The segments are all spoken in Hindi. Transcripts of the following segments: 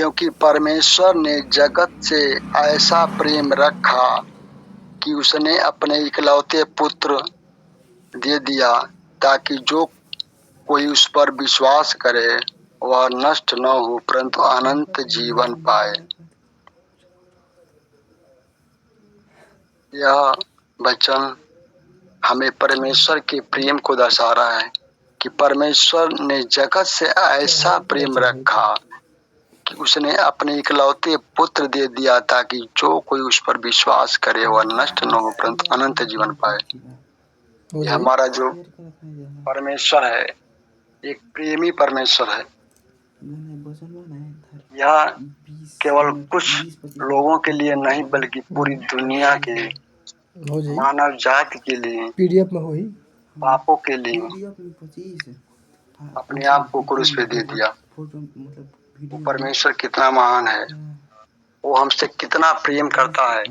क्योंकि परमेश्वर ने जगत से ऐसा प्रेम रखा कि उसने अपने इकलौते पुत्र दे दिया, ताकि जो कोई उस पर विश्वास करे वह नष्ट न हो परंतु अनंत जीवन पाए। यह वचन हमें परमेश्वर के प्रेम को दर्शा रहा है कि परमेश्वर ने जगत से ऐसा प्रेम रखा कि उसने अपने इकलौते पुत्र दे दिया, ताकि जो कोई उस पर विश्वास करे वह नष्ट न हो परंतु अनंत जीवन पाए। यह हमारा जो परमेश्वर है एक प्रेमी परमेश्वर है। यह केवल कुछ लोगों के लिए नहीं बल्कि पूरी दुनिया के मानव जाति के लिए, पीडीएफ में हुई पापों के लिए अपने आप को क्रूस पे दे दिया। वो परमेश्वर कितना महान है, वो हमसे कितना प्रेम करता है।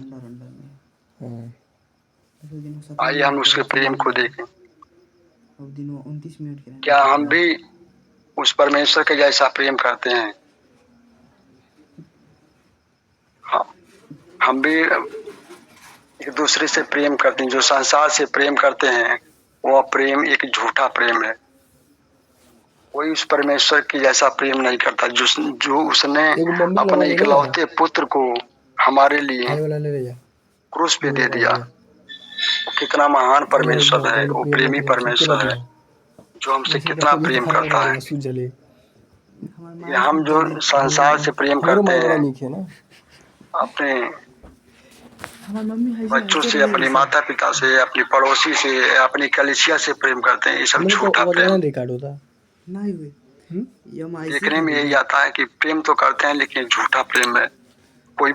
आइए हम उसके प्रेम को देखें। क्या हम भी उस परमेश्वर के जैसा प्रेम करते हैं? हम भी एक दूसरे से प्रेम करते हैं। जो संसार से प्रेम करते हैं वह प्रेम एक झूठा प्रेम है। कोई उस परमेश्वर की जैसा प्रेम नहीं करता जो उसने अपने इकलौते पुत्र को हमारे लिए क्रूस पे दे दिया। वो कितना महान परमेश्वर है, वो प्रेमी परमेश्वर है जो हमसे कितना प्रेम करता है। ये हम जो संसार से प्रेम करते हैं, अपने बच्चों से, अपने माता पिता से, अपने पड़ोसी से, अपनी कलीसिया से प्रेम करते हैं, ये सब झूठा प्रेम। देखने में यही आता है कि प्रेम तो करते हैं लेकिन झूठा प्रेम है। कोई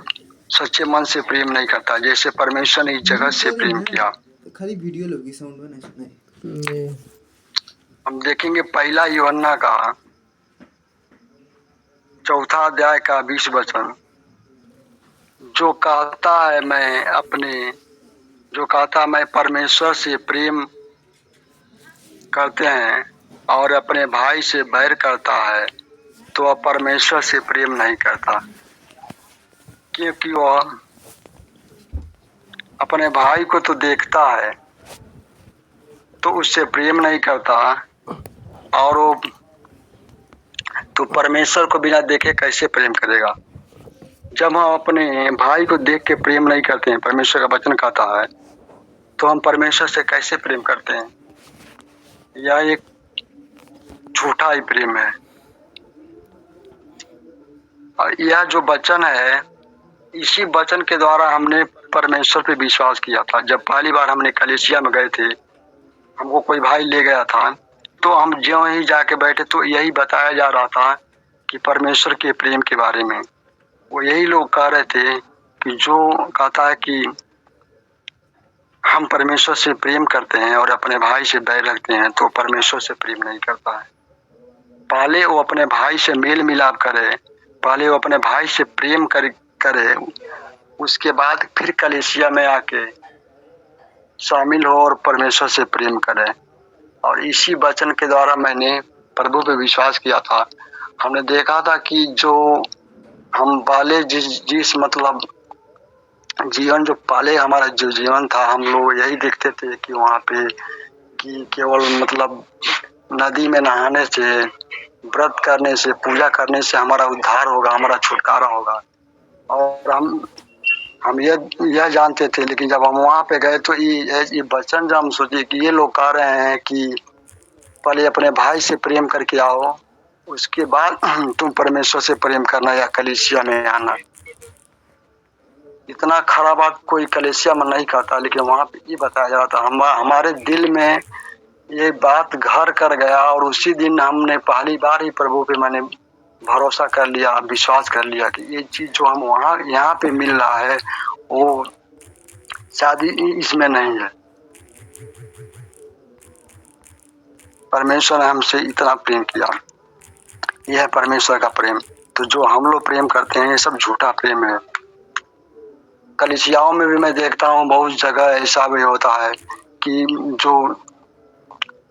सच्चे मन से प्रेम नहीं करता जैसे परमेश्वर ने इस जगत से प्रेम किया। खाली वीडियो लोगी साउंड में नहीं। हम देखेंगे पहला यूहन्ना का 4 अध्याय का 20 वचन, जो कहता मैं परमेश्वर से प्रेम करते हैं और अपने भाई से बैर करता है तो वह परमेश्वर से प्रेम नहीं करता, क्योंकि वह अपने भाई को तो देखता है तो उससे प्रेम नहीं करता, और वो तो परमेश्वर को बिना देखे कैसे प्रेम करेगा। जब हम अपने भाई को देख के प्रेम नहीं करते हैं, परमेश्वर का वचन कहता है, तो हम परमेश्वर से कैसे प्रेम करते हैं? यह एक झूठा ही प्रेम है। और यह जो वचन है, इसी वचन के द्वारा हमने परमेश्वर पे विश्वास किया था। जब पहली बार हमने कलीसिया में गए थे, हमको कोई भाई ले गया था, तो हम ज्यों ही जाके बैठे तो यही बताया जा रहा था कि परमेश्वर के प्रेम के बारे में। वो यही लोग कह रहे थे कि जो कहता है कि हम परमेश्वर से प्रेम करते हैं और अपने भाई से बैर रखते हैं तो परमेश्वर से प्रेम नहीं करता है। पहले वो अपने भाई से मेल मिलाप करे, पहले वो अपने भाई से प्रेम करे, उसके बाद फिर कलीसिया में आके शामिल हो और परमेश्वर से प्रेम करे। और इसी वचन के द्वारा मैंने प्रभु पे विश्वास किया था। हमने देखा था कि जो हम पहले जिस मतलब जीवन जो पहले हमारा जो जीवन था, हम लोग यही देखते थे कि वहाँ पे कि केवल मतलब नदी में नहाने से, व्रत करने से, पूजा करने से हमारा उद्धार होगा, हमारा छुटकारा होगा। और हम यह जानते थे, लेकिन जब हम वहाँ पे गए तो ये वचन जब हम सोचे कि ये लोग कह रहे हैं कि पहले अपने भाई से प्रेम करके आओ, उसके बाद तुम परमेश्वर से प्रेम करना या कलीसिया में आना। इतना खरा बात कोई कलीसिया में नहीं कहता, लेकिन वहाँ पे ये बताया जा रहा था। हमारे दिल में ये बात घर कर गया और उसी दिन हमने पहली बार ही प्रभु पे मैंने भरोसा कर लिया, विश्वास कर लिया कि ये चीज जो हम वहाँ यहाँ पे मिल रहा है वो शायद इसमें नहीं है। परमेश्वर ने हमसे इतना प्रेम किया, यह है परमेश्वर का प्रेम। तो जो हम लोग प्रेम करते हैं ये सब झूठा प्रेम है। कलीसियाओं में भी मैं देखता हूँ बहुत जगह ऐसा भी होता है कि जो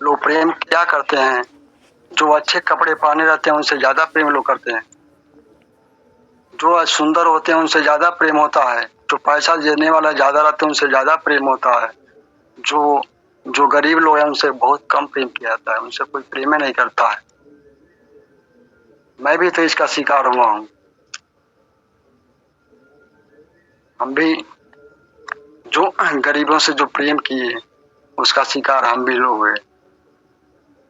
लोग प्रेम क्या करते हैं, जो अच्छे कपड़े पहने रहते हैं उनसे ज्यादा प्रेम लोग करते हैं। जो सुंदर होते हैं उनसे ज़्यादा प्रेम होता है, जो पैसा देने वाला ज़्यादा रहते हैं उनसे ज़्यादा प्रेम होता है, जो जो गरीब लोग हैं उनसे बहुत कम प्रेम किया जाता है, उनसे कोई प्रेम ही नहीं करता है। मैं भी तो इसका शिकार हुआ हूँ। हम भी जो गरीबों से जो प्रेम किए उसका शिकार हम भी लोग हुए।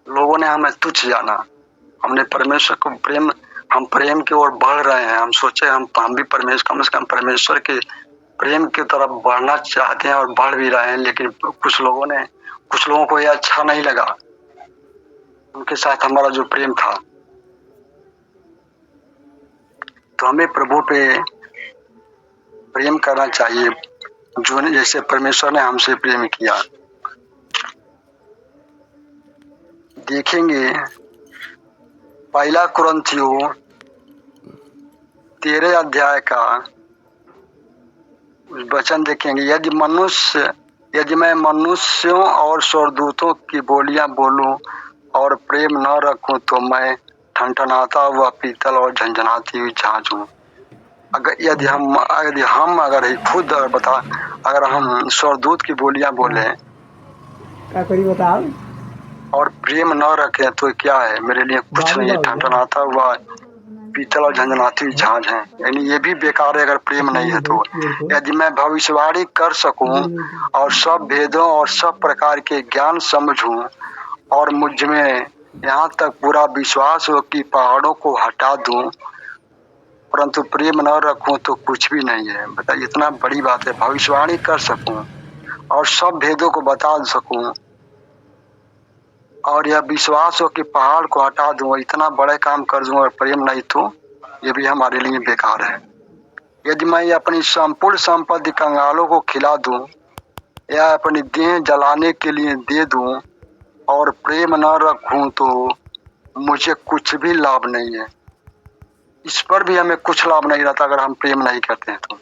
लोगों ने हमें तुच्छ जाना, हमने परमेश्वर को हम प्रेम की ओर बढ़ रहे हैं। हम सोचे हम भी परमेश्वर, कम से कम परमेश्वर के प्रेम की तरफ बढ़ना चाहते हैं और बढ़ भी रहे हैं, लेकिन कुछ लोगों को यह अच्छा नहीं लगा, उनके साथ हमारा जो प्रेम था। तो हमें प्रभु पे प्रेम करना चाहिए, जो जैसे परमेश्वर ने हमसे प्रेम किया। देखेंगे पहला कुरिन्थियों 13 अध्याय का वचन देखेंगे, यदि मैं मनुष्यों और स्वर्गदूतों की बोलियां बोलूं और प्रेम न रखूं तो मैं ठनठनाता हुआ पीतल और झंझनाती हुई झांझ हूं। अगर हम स्वर्गदूत की बोलियां बोले क्या करी बताओ, और प्रेम न रखें तो क्या है, मेरे लिए कुछ नहीं है। ठनठनाता हुआ पीतल और झंझनाती हुई झांझ है, यानी ये भी बेकार है अगर प्रेम नहीं है तो। यदि मैं भविष्यवाणी कर सकूं और सब भेदों और सब प्रकार के ज्ञान समझूं और मुझ में यहाँ तक पूरा विश्वास हो कि पहाड़ों को हटा दूं, परंतु प्रेम न रखूं तो कुछ भी नहीं है। बताइए, इतना बड़ी बात है। भविष्यवाणी कर सकूं और सब भेदों को बता सकूं और यह विश्वास हो कि पहाड़ को हटा दूं, इतना बड़े काम कर दूं और प्रेम नहीं तो ये भी हमारे लिए बेकार है। यदि मैं अपनी संपूर्ण संपत्ति कंगालों को खिला दूं या अपनी देह जलाने के लिए दे दूं और प्रेम न रखूं तो मुझे कुछ भी लाभ नहीं है। इस पर भी हमें कुछ लाभ नहीं रहता अगर हम प्रेम नहीं करते हैं तो।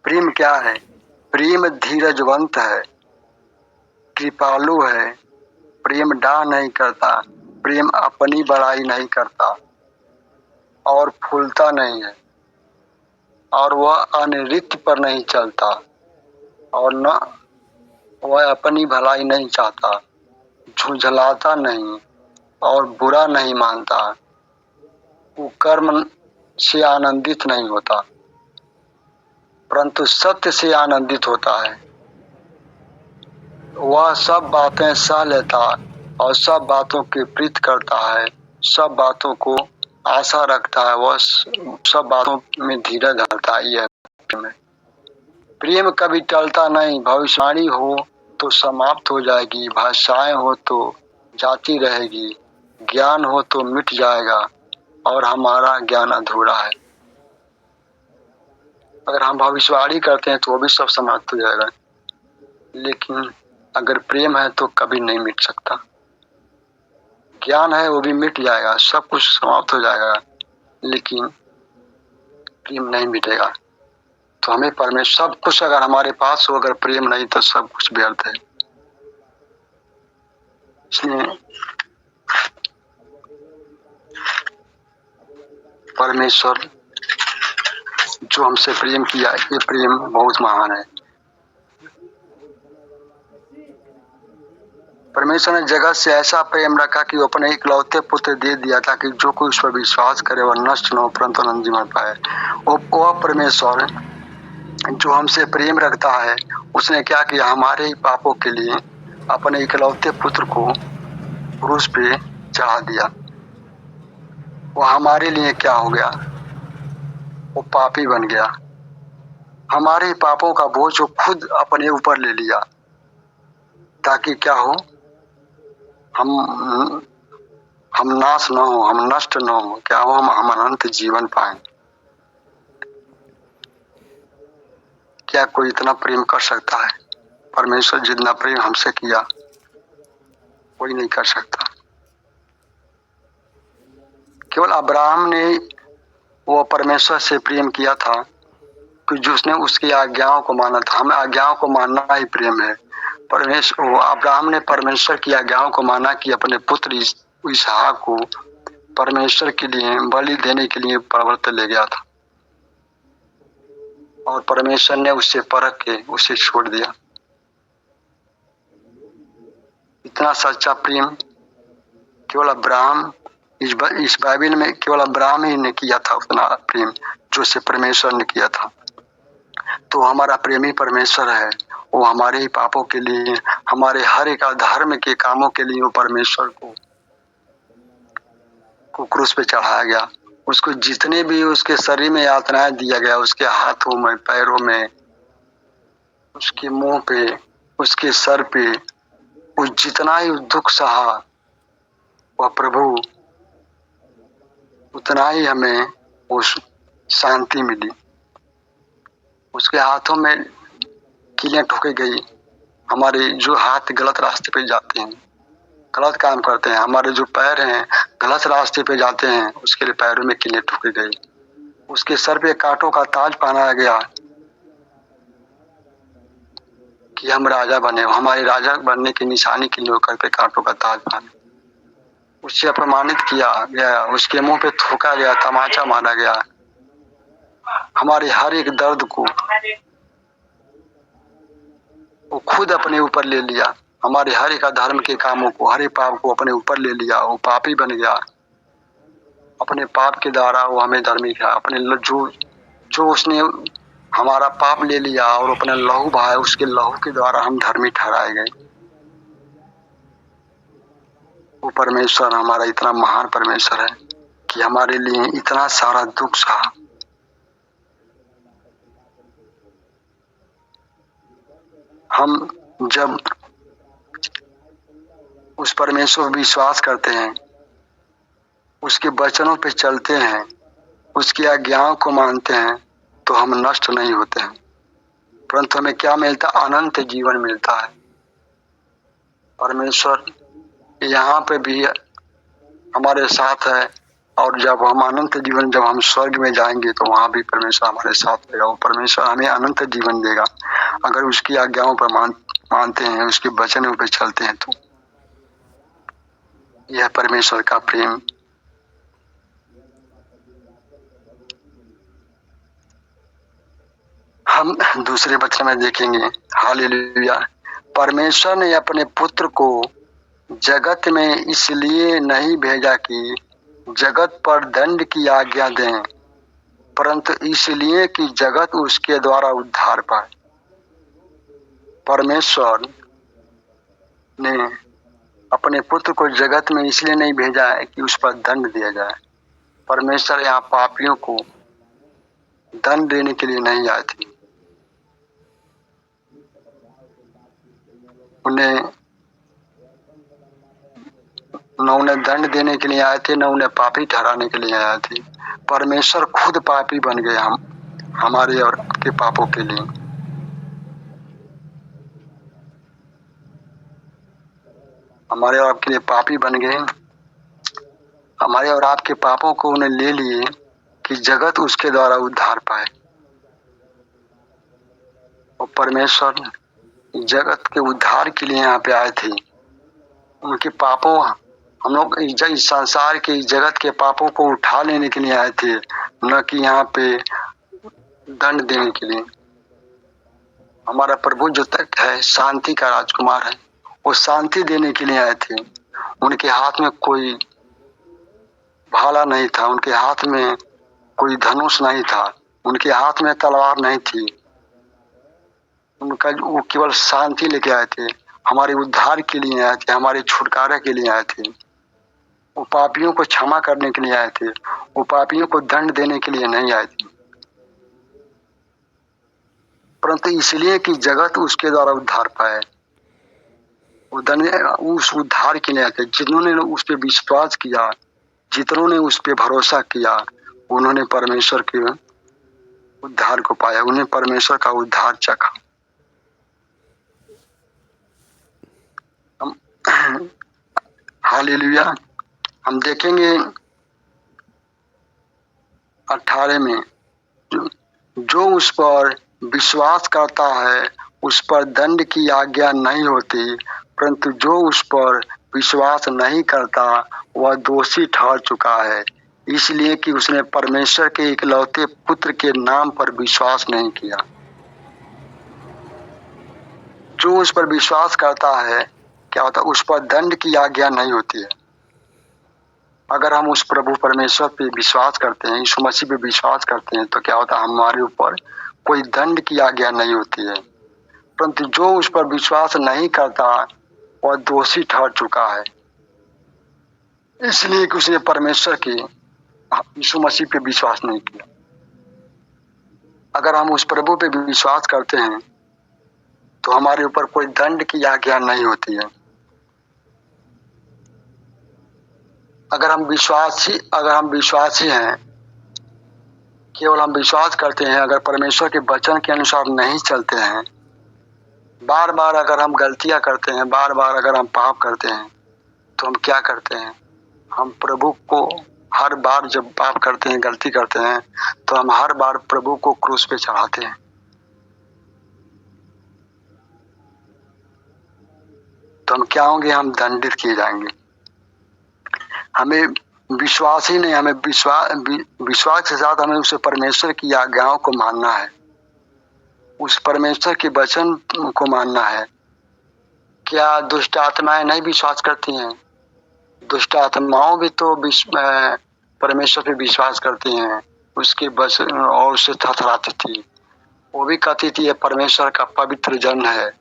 प्रेम क्या है? प्रेम धीरजवंत है, कृपालु है, प्रेम डाह नहीं करता, प्रेम अपनी बड़ाई नहीं करता और फूलता नहीं है, और वह अनृत्य पर नहीं चलता और न वह अपनी भलाई नहीं चाहता, झुंझलाता नहीं और बुरा नहीं मानता, कुकर्म से आनंदित नहीं होता परंतु सत्य से आनंदित होता है। वह सब बातें सह लेता और सब बातों की प्रीत करता है, सब बातों को आशा रखता है, वह सब बातों में धीरज धरता है। यह प्रेम कभी टलता नहीं। भविष्यवाणी हो तो समाप्त हो जाएगी, भाषाएं हो तो जाती रहेगी, ज्ञान हो तो मिट जाएगा और हमारा ज्ञान अधूरा है। अगर हम भविष्यवाणी करते हैं तो वो भी सब समाप्त हो जाएगा, लेकिन अगर प्रेम है तो कभी नहीं मिट सकता। ज्ञान है वो भी मिट जाएगा, सब कुछ समाप्त हो जाएगा, लेकिन प्रेम नहीं मिटेगा। तो हमें परमेश्वर, सब कुछ अगर हमारे पास हो, अगर प्रेम नहीं तो सब कुछ व्यर्थ है। इसलिए परमेश्वर जो हमसे प्रेम किया, ये प्रेम बहुत महान है। परमेश्वर ने जगत से ऐसा प्रेम रखा कि वो अपने इकलौते पुत्र दे दिया ताकि जो कोई उस पर विश्वास करे वह नष्ट न हो परंतु अनंत जीवन पाए। वो परमेश्वर जो हमसे प्रेम रखता है, उसने क्या किया, हमारे ही पापों के लिए अपने इकलौते पुत्र को क्रूस पे चढ़ा दिया। वो हमारे लिए क्या हो गया, वो पापी बन गया। हमारे पापों का बोझ वो खुद अपने ऊपर ले लिया ताकि क्या हो, हम नाश न हो, हम नष्ट न हो, क्या हो, हम अनंत जीवन पाएं। क्या कोई इतना प्रेम कर सकता है? परमेश्वर जितना प्रेम हमसे किया कोई नहीं कर सकता। केवल अब्राहम ने वो परमेश्वर से प्रेम किया था कि जिसने उसकी आज्ञाओं को माना था। हमें आज्ञाओं को मानना ही प्रेम है। अब्राहम ने परमेश्वर की आज्ञाओं को माना कि अपने पुत्र इसहाक को परमेश्वर के लिए बलि देने के लिए पर्वत ले गया था और परमेश्वर ने उससे परख के उसे छोड़ दिया। इतना सच्चा प्रेम केवल अब्राहम, इस बाइबल में केवल अब्राहम ही ने किया था उतना प्रेम जो से परमेश्वर ने किया था। तो हमारा प्रेमी परमेश्वर है, वो हमारे ही पापों के लिए, हमारे हर एक अधर्म के कामों के लिए वो परमेश्वर को क्रूस पे चढ़ाया गया। उसको जितने भी उसके शरीर में यातनाएं दिया गया, उसके हाथों में, पैरों में, उसके मुंह पे, उसके सर पे, वो जितना ही दुख सहा वह प्रभु, उतना ही हमें उस शांति मिली। उसके हाथों में कीलें ठोकी गई। हमारे जो हाथ गलत रास्ते पे जाते हैं, गलत काम करते हैं, हमारे जो पैर हैं गलत रास्ते पे जाते हैं, उसके लिए पैरों में कीलें ठोकी गई। उसके सर पे कांटों का ताज पहनाया गया कि हम राजा बने, हमारे राजा बनने की निशानी के लिए होकर पे कांटों का ताज पहने। उससे अपमानित किया गया, उसके मुंह पे थूका गया, तमाचा मारा गया। हमारे हर एक दर्द को वो खुद अपने ऊपर ले लिया। हमारे हर एक अधर्म के कामों को, हर एक पाप को अपने ऊपर ले लिया। वो पापी बन गया। अपने पाप के द्वारा वो हमें धर्मी किया। अपने जो उसने हमारा पाप ले लिया और अपना लहू बहाया, उसके लहू के द्वारा हम धर्मी ठहराए गए। वो परमेश्वर हमारा इतना महान परमेश्वर है कि हमारे लिए इतना सारा दुख सहा। हम जब उस परमेश्वर पर विश्वास करते हैं, उसके वचनों पे चलते हैं, उसकी आज्ञाओं को मानते हैं, तो हम नष्ट नहीं होते हैं, परंतु हमें क्या मिलता? अनंत जीवन मिलता है। परमेश्वर यहाँ पे भी हमारे साथ है, और जब हम अनंत जीवन, जब हम स्वर्ग में जाएंगे तो वहां भी परमेश्वर हमारे साथ रहेगा। वो परमेश्वर हमें अनंत जीवन देगा अगर उसकी आज्ञाओं पर मानते हैं, उसके वचनों पर चलते हैं। तो यह परमेश्वर का प्रेम। हम दूसरे वचन में देखेंगे, हालेलुया। परमेश्वर ने अपने पुत्र को जगत में इसलिए नहीं भेजा कि जगत पर दंड की आज्ञा दें, परंतु इसलिए कि जगत उसके द्वारा उद्धार पाए। परमेश्वर ने अपने पुत्र को जगत में इसलिए नहीं भेजा है कि उस पर दंड दिया जाए। परमेश्वर यहाँ पापियों को दंड देने के लिए नहीं आए थे, न उन्हें दंड देने के लिए आए थे, न उन्हें पापी ठहराने के लिए आए थे। परमेश्वर खुद पापी बन गए हमारे और आपके पापों के लिए। हमारे और आपके लिए पापी बन गए। हमारे और आपके पापों को उन्हें ले लिए कि जगत उसके द्वारा उद्धार पाए। और परमेश्वर जगत के उद्धार के लिए यहाँ पे आए थे। उनके पापों, हम लोग इस संसार के, इस जगत के पापों को उठा लेने के लिए आए थे, न कि यहाँ पे दंड देने के लिए। हमारा प्रभु जो तक है, शांति का राजकुमार है, वो शांति देने के लिए आए थे। उनके हाथ में कोई भाला नहीं था, उनके हाथ में कोई धनुष नहीं था, उनके हाथ में तलवार नहीं थी। वो केवल शांति लेके आए थे। हमारे उद्धार के लिए आए थे, हमारे छुटकारे के लिए आए थे। वो पापियों को क्षमा करने के लिए आए थे, वो पापियों को दंड देने के लिए नहीं आए थे, परंतु इसलिए कि जगत उसके द्वारा उद्धार पाए। उस उद्धार के लिए आए थे। जिन्होंने उस पर विश्वास किया, जितनों उस पर भरोसा किया, उन्होंने परमेश्वर के उद्धार को पाया, उन्हें परमेश्वर का उद्धार चखा। हालेलुया। हम देखेंगे 18 में, जो उस पर विश्वास करता है उस पर दंड की आज्ञा नहीं होती, परंतु जो उस पर विश्वास नहीं करता वह दोषी ठहर चुका है, इसलिए कि उसने परमेश्वर के इकलौते पुत्र के नाम पर विश्वास नहीं किया। जो उस पर विश्वास करता है, क्या होता है, उस पर दंड की आज्ञा नहीं होती है। अगर हम उस प्रभु परमेश्वर पे विश्वास करते हैं, यीशु मसीह पे विश्वास करते हैं, तो क्या होता है, हमारे ऊपर कोई दंड की आज्ञा नहीं होती है। परंतु जो उस पर विश्वास नहीं करता वह दोषी ठहर चुका है, इसलिए कि उसने परमेश्वर के यीशु मसीह पे विश्वास नहीं किया। अगर हम उस प्रभु पे विश्वास करते हैं तो हमारे ऊपर कोई दंड की आज्ञा नहीं होती है। अगर हम विश्वासी हैं, केवल हम विश्वास करते हैं, अगर परमेश्वर के वचन के अनुसार नहीं चलते हैं, बार बार अगर हम गलतियां करते हैं, बार बार अगर हम पाप करते हैं, तो हम क्या करते हैं, हम प्रभु को हर बार जब पाप करते हैं, गलती करते हैं, तो हम हर बार प्रभु को क्रूस पे चढ़ाते हैं। तो हम क्या होंगे, हम दंडित किए जाएंगे। हमें विश्वास ही नहीं, हमें विश्वास के साथ हमें उसे परमेश्वर की आज्ञाओं को मानना है, उस परमेश्वर के वचन को मानना है। क्या दुष्ट आत्माएं नहीं विश्वास करती हैं? दुष्ट आत्माओं भी तो परमेश्वर पे विश्वास करती हैं, उसके वचन और उसे थरथराती थी। वो भी कहती थी ये परमेश्वर का पवित्र जन है,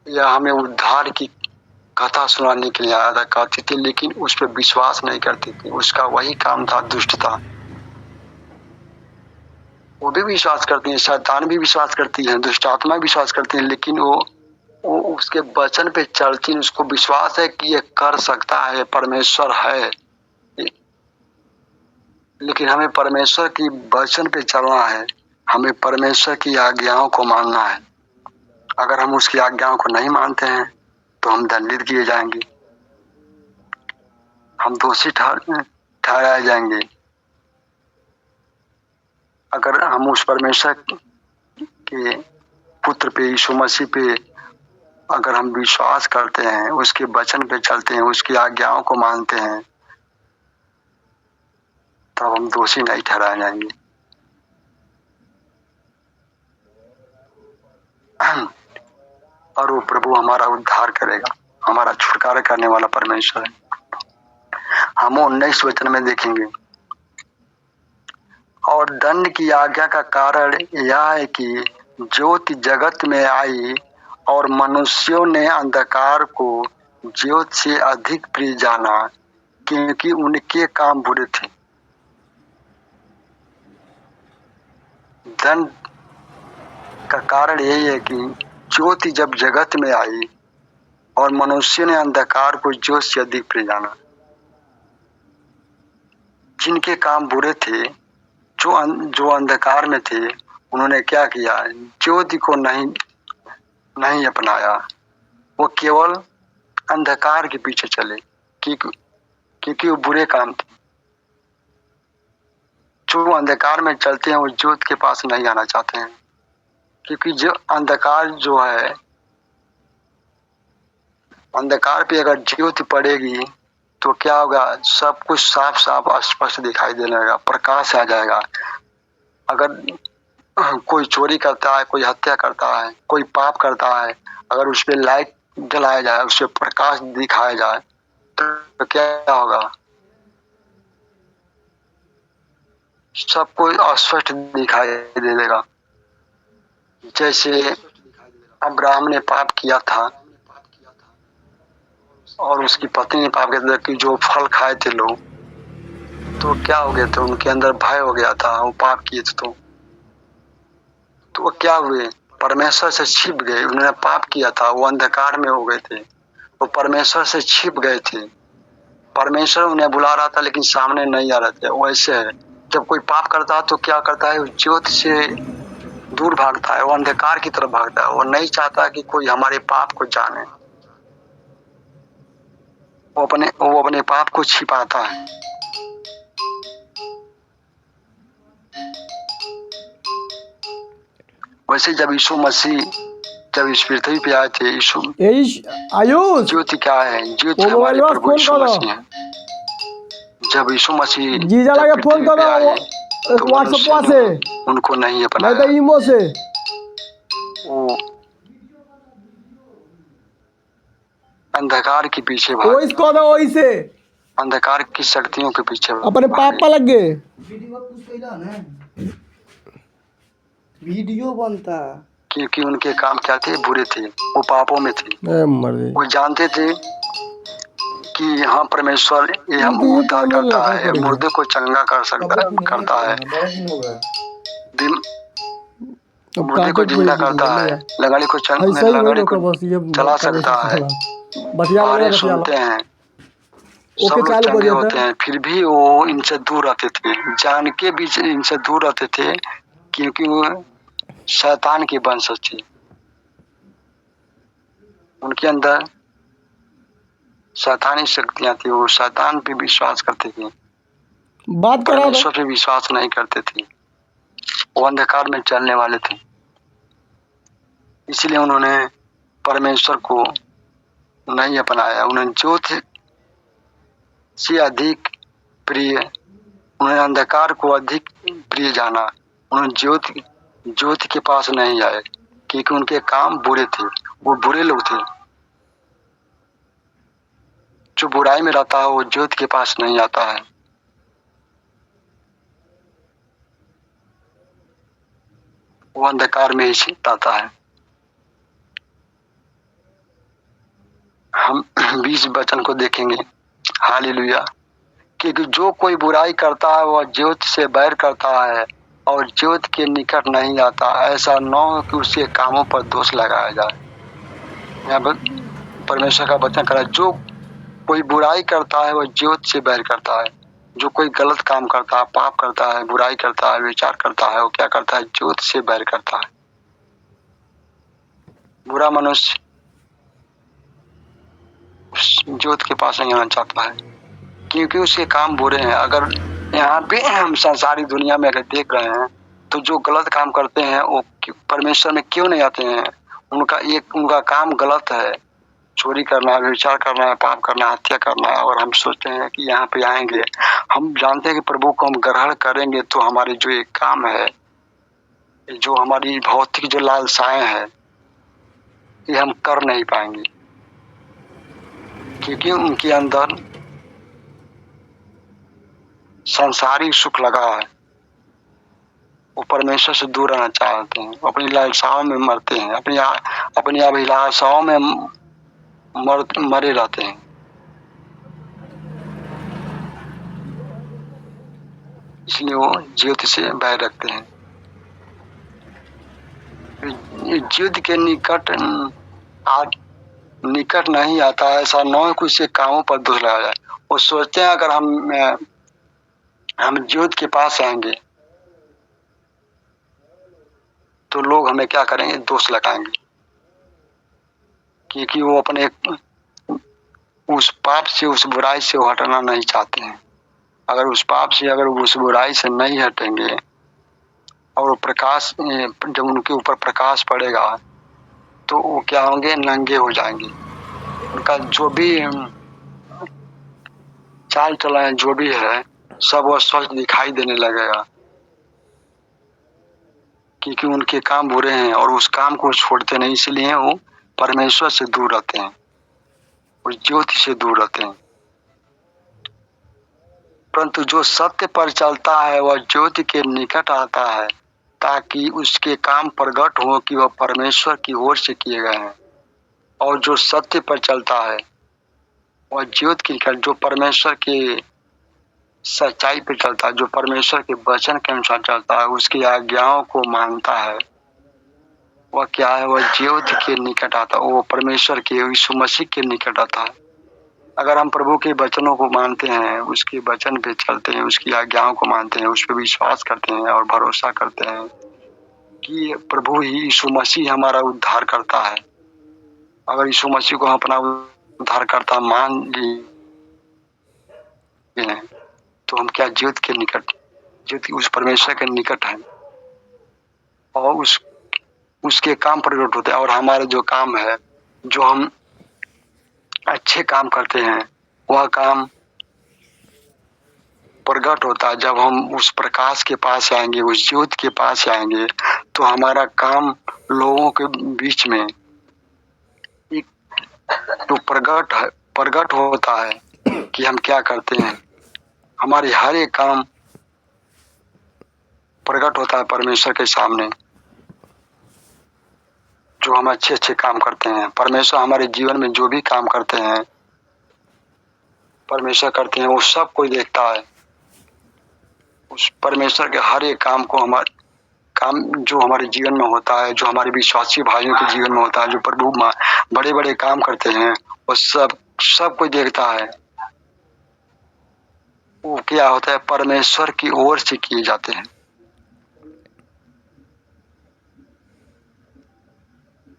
या हमें उद्धार की कथा सुनाने के लिए आया करती थी, लेकिन उस पर विश्वास नहीं करती थी। उसका वही काम था, दुष्टता। वो भी विश्वास करती है, शैतान भी विश्वास करती है, दुष्ट आत्मा विश्वास करती है, लेकिन वो उसके वचन पे चलती, उसको विश्वास है कि ये कर सकता है, परमेश्वर है। लेकिन हमें परमेश्वर की वचन पे चलना है, हमें परमेश्वर की आज्ञाओं को मानना है। अगर हम उसकी आज्ञाओं को नहीं मानते हैं तो हम दंडित किए जाएंगे, हम दोषी ठहराए जाएंगे। अगर हम उस परमेश्वर के पुत्र पे, यीशु मसीह पे अगर हम विश्वास करते हैं, उसके वचन पे चलते हैं, उसकी आज्ञाओं को मानते हैं, तब हम दोषी नहीं ठहराए जाएंगे। और वो प्रभु हमारा उद्धार करेगा, हमारा छुटकारा करने वाला परमेश्वर है। हम 19 वचन में देखेंगे, और दंड की आज्ञा का कारण यह है कि ज्योति जगत में आई और मनुष्यों ने अंधकार को ज्योति से अधिक प्रिय जाना, क्योंकि उनके काम बुरे थे। दंड का कारण यही है कि ज्योति जब जगत में आई और मनुष्य ने अंधकार को ज्योति से अधिक प्रिय जाना। जिनके काम बुरे थे, जो अंधकार में थे, उन्होंने क्या किया, ज्योति को नहीं अपनाया, वो केवल अंधकार के पीछे चले, क्योंकि वो बुरे काम थे। जो अंधकार में चलते हैं वो ज्योति के पास नहीं आना चाहते हैं, क्योंकि जो अंधकार जो है, अंधकार पे अगर ज्योति पड़ेगी तो क्या होगा, सब कुछ साफ साफ स्पष्ट दिखाई देने लगेगा, प्रकाश आ जाएगा। अगर कोई चोरी करता है, कोई हत्या करता है, कोई पाप करता है, अगर उस पर लाइट जलाया जाए, उस पर प्रकाश दिखाया जाए, तो क्या होगा, सबको स्पष्ट दिखाई दे देगा। जैसे अब्राहम ने पाप किया था और उसकी पत्नी ने पाप किया था, कि जो फल खाए थे लोग, तो क्या हो गया था, उनके अंदर भय हो गया था, वो पाप किए थे तो वो क्या हुए, परमेश्वर से छिप गए। उन्होंने पाप किया था, वो अंधकार में हो गए थे, वो परमेश्वर से छिप गए थे। परमेश्वर उन्हें बुला रहा था लेकिन सामने नहीं आ रहे थे। वैसे है, जब कोई पाप करता है तो क्या करता है, ज्योति से दूर भागता है, वो अंधकार की तरफ भागता है। वो नहीं चाहता कि कोई हमारे पाप को जाने, वो अपने पाप को छिपाता है। वैसे जब यीशु मसीह जब इस पृथ्वी पे आए थे यीशु, आयुष ज्योति क्या है? ज्योति वो मोबाइल हमारे बस प्रभु फोन यीशु करो, मसीह है। जब यीशु मसीह जीजा जब लगे फोन पृथ्वी पे करो आए तो व्हाट्सएप मनुष्य से, ने उनको नहीं नहीं तो अपनाया। ईमो से। वो अंधकार के पीछे भागे, वॉइस करो वही से, अंधकार की शक्तियों के पीछे अपने भागे। पापा लग गए। वीडियो बनता क्योंकि उनके काम क्या थे? बुरे थे, वो पापों में थे। वो जानते थे कि हाँ परमेश्वर ये हम तो ये उद्धार काम करता लगा है, पड़ेगा। मुर्दे को चंगा कर सकता करता है, अब मुर्दे काटे को जिंदा कोई करता है, बोलेगा। लंगड़े को ऐसा ही वही लंगड़े रोको को बस, ये चला करे सकता है, बतिया बारे बतिया सुनते हैं, सब ओके लोग चालू कर चंगे दिया होते था। हैं। फिर भी वो इनसे दूर रहते थे, जान के भी इनसे दूर रहते थे, क्योंकि वो शैतान की वंशज थे। उनके अंदर शैतानी शक्तियां थी, वो शैतान पे विश्वास करते थे, बात करा दो। परमेश्वर पे विश्वास नहीं करते थे। वो अंधकार में चलने वाले थे, इसलिए उन्होंने परमेश्वर को नहीं अपनाया। उन्हें ज्योति से अधिक प्रिय, उन्हें अंधकार को अधिक प्रिय जाना। उन्हें ज्योति के पास नहीं आए, क्योंकि उनके काम बुरे थे, वो बुरे लोग थे। जो बुराई में रहता है वो ज्योति के पास नहीं आता है। वो अंधकार में ही रहता है। हम 20 वचन को देखेंगे। हालेलुया। क्योंकि जो कोई बुराई करता है वह ज्योति से बैर करता है और ज्योति के निकट नहीं आता, ऐसा न हो कि उसके कामों पर दोष लगाया जाए। यहाँ पर परमेश्वर का वचन करा, जो कोई बुराई करता है वह ज्योति से बैर करता है। जो कोई गलत काम करता है, पाप करता है, बुराई करता है, विचार करता है, वो क्या करता है? ज्योति से बैर करता है। बुरा मनुष्य ज्योति के पास नहीं आना चाहता है, क्योंकि उसके काम बुरे हैं। अगर यहाँ पे हम संसारी दुनिया में अगर देख रहे हैं तो जो गलत काम करते हैं वो परमेश्वर में क्यों नहीं आते हैं? उनका काम गलत है, चोरी करना, व्यभिचार करना, पाप करना, हत्या करना। और हम सोचते हैं कि यहाँ पे आएंगे, हम जानते हैं कि प्रभु को हम ग्रहण करेंगे तो हमारे जो एक काम है, जो हमारी भौतिक जो लालसाएं हैं, ये हम कर नहीं पाएंगे, क्योंकि उनके अंदर संसारी सुख लगा है। वो परमेश्वर से दूर रहना चाहते हैं, अपनी लालसाओं में मरते हैं, अपनी अभिलाषाओं में मरे रहते हैं। इसलिए वो ज्योति से बैर रखते हैं। ज्योति के निकट नहीं आता, ऐसा न हो कि उसके कामों पर दोष लगाया जाए। वो सोचते हैं अगर हम ज्योति के पास आएंगे तो लोग हमें क्या करेंगे? दोष लगाएंगे, क्योंकि वो अपने उस पाप से, उस बुराई से वो हटना नहीं चाहते हैं। अगर उस पाप से, अगर उस बुराई से नहीं हटेंगे और वो प्रकाश, जब उनके ऊपर प्रकाश पड़ेगा तो वो क्या होंगे? नंगे हो जाएंगे। उनका जो भी चाल चलन जो भी है सब वो स्वस्थ दिखाई देने लगेगा, क्योंकि उनके काम बुरे हैं और उस काम को छोड़ते नहीं। इसलिए वो परमेश्वर से दूर रहते हैं, उस ज्योति से दूर रहते हैं। परंतु जो सत्य पर चलता है वह ज्योति के निकट आता है, ताकि उसके काम प्रकट हो कि वह परमेश्वर की ओर से किए गए हैं। और जो सत्य पर चलता है वह ज्योति के निकट, जो परमेश्वर के सच्चाई पर चलता है, जो परमेश्वर के वचन के अनुसार चलता है, उसकी आज्ञाओं को मानता है, वह क्या है? वह ज्योति के निकट आता है, वो परमेश्वर के, यीशु मसीह के निकट आता है। अगर हम प्रभु के वचनों को मानते हैं, उसके वचन पे चलते हैं, उसकी आज्ञाओं को मानते हैं, उस पर विश्वास करते हैं और भरोसा करते हैं कि प्रभु ही, यीशु मसीह हमारा उद्धार करता है। अगर यीशु मसीह को हम अपना उद्धार करता मान लिए तो हम क्या? ज्योति के निकट, ज्योति उस परमेश्वर के निकट है। और उसके काम प्रकट होते हैं। और हमारे जो काम है, जो हम अच्छे काम करते हैं, वह काम प्रकट होता है। जब हम उस प्रकाश के पास आएंगे, उस ज्योति के पास आएंगे, तो हमारा काम लोगों के बीच में एक तो प्रकट होता है कि हम क्या करते हैं। हमारे हर एक काम प्रकट होता है परमेश्वर के सामने। जो हम अच्छे अच्छे काम करते हैं, परमेश्वर हमारे जीवन में जो भी काम करते हैं, परमेश्वर करते हैं, वो सब कोई देखता है। उस परमेश्वर के हर एक काम को, हमारे काम जो हमारे जीवन में होता है, जो हमारे विश्वासी भाइयों के जीवन में होता है, जो प्रभु बड़े बड़े काम करते हैं, वो सब कोई देखता है। वो क्या होता है, परमेश्वर की ओर से किए जाते हैं।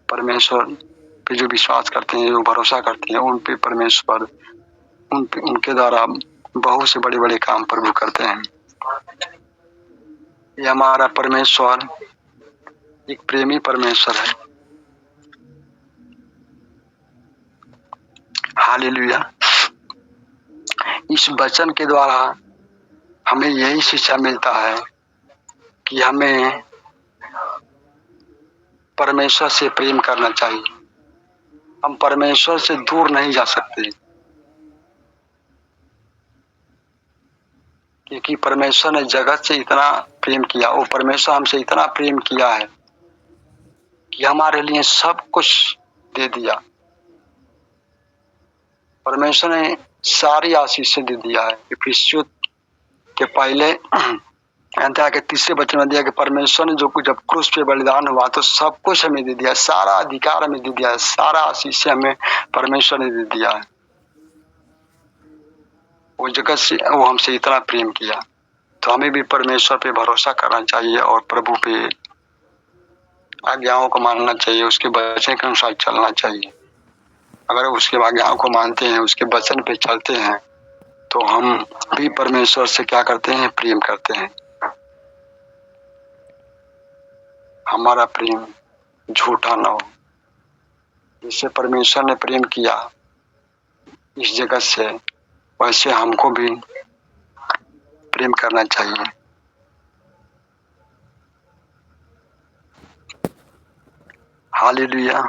परमेश्वर पे जो विश्वास करते हैं, जो भरोसा करते हैं, उन पे परमेश्वर उनके द्वारा बहुत से बड़े बड़े काम प्रभु करते हैं। ये हमारा परमेश्वर एक प्रेमी परमेश्वर है। हालेलुया। इस वचन के द्वारा हमें यही शिक्षा मिलता है कि हमें परमेश्वर से प्रेम करना चाहिए। हम परमेश्वर से दूर नहीं जा सकते, क्योंकि परमेश्वर ने जगत से इतना प्रेम किया, वो परमेश्वर हमसे इतना प्रेम किया है कि हमारे लिए सब कुछ दे दिया। परमेश्वर ने सारी आशीष दे दिया है। इफिसियों के पहले अध्याय के 3 वचन में दिया कि परमेश्वर ने जो कुछ जब क्रूस पे बलिदान हुआ तो सब कुछ हमें दे दिया, सारा अधिकार हमें दे दिया है, सारा आशीष हमें परमेश्वर ने दे दिया है। वो जगत से वो हमसे इतना प्रेम किया, तो हमें भी परमेश्वर पे भरोसा करना चाहिए और प्रभु पे आज्ञाओं को मानना चाहिए, उसके वचन के अनुसार चलना चाहिए। अगर उसके आज्ञाओं को मानते हैं, उसके वचन पे चलते हैं, तो हम भी परमेश्वर से क्या करते हैं, प्रेम करते हैं। हमारा प्रेम झूठा ना हो। जिससे परमेश्वर ने प्रेम किया इस जगत से, वैसे हमको भी प्रेम करना चाहिए। हालेलुया।